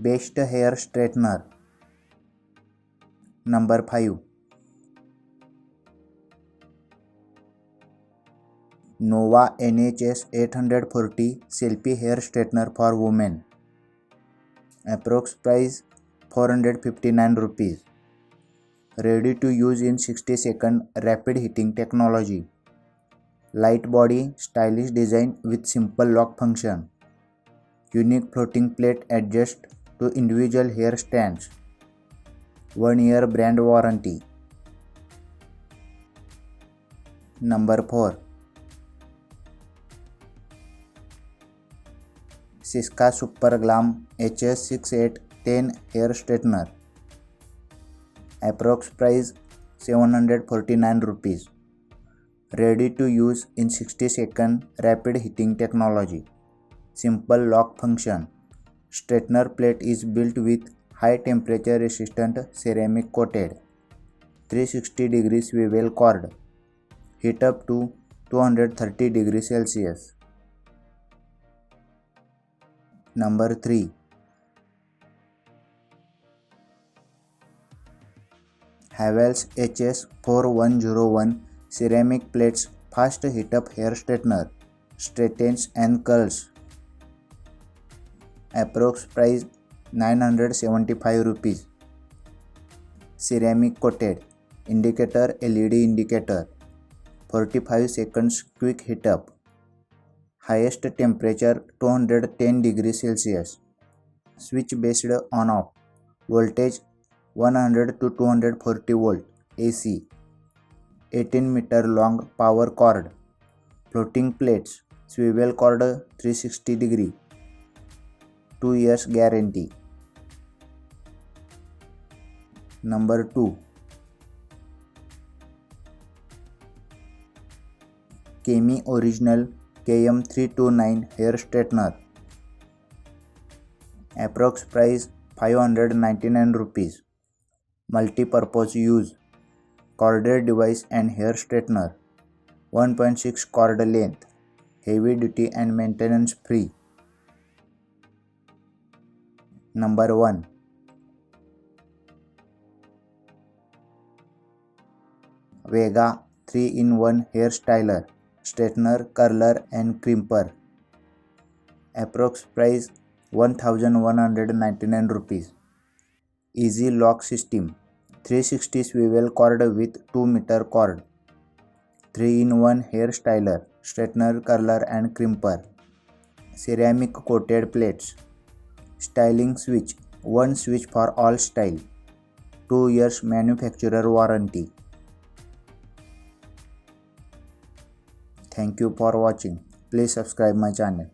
Best hair straightener. Number 5. Nova NHS 840 Selfie hair straightener for women. Approx price 459 rupees. Ready to use in 60 second rapid heating technology. Light body, stylish design with simple lock function. Unique floating plate adjust to individual hair stands. 1 year brand warranty. Number 4. Siska Super Glam HS6810 hair straightener. Approx price 749 rupees. Ready to use in 60 second rapid heating technology. Simple lock function. Straightener plate is built with high temperature resistant ceramic coated 360 degree swivel cord. Heat up to 230 degrees Celsius. Number 3. Havells HS4101 ceramic plates fast heat up hair straightener. Straightens and curls. Approx price 975 rupees. Ceramic coated. Indicator LED indicator. 45 seconds quick heat up. Highest temperature 210 degrees Celsius. Switch based on off. Voltage 100 to 240 volt AC. 18 meter long power cord. Floating plates. Swivel cord 360 degree. 2 years guarantee. Number 2. Kemi Original KM329 hair straightener. Approx price 599 rupees. Multi-purpose use. Corded device and hair straightener. 1.6 cord length. Heavy duty and maintenance free. Number 1. Vega 3-in-1 hair styler, straightener, curler and crimper. Approx price 1199 rupees. Easy lock system. 360 swivel cord with 2 meter cord. 3-in-1 hair styler, straightener, curler and crimper. Ceramic coated plates. Styling switch. One switch for all style. 2 years manufacturer warranty. Thank you for watching. Please subscribe my channel.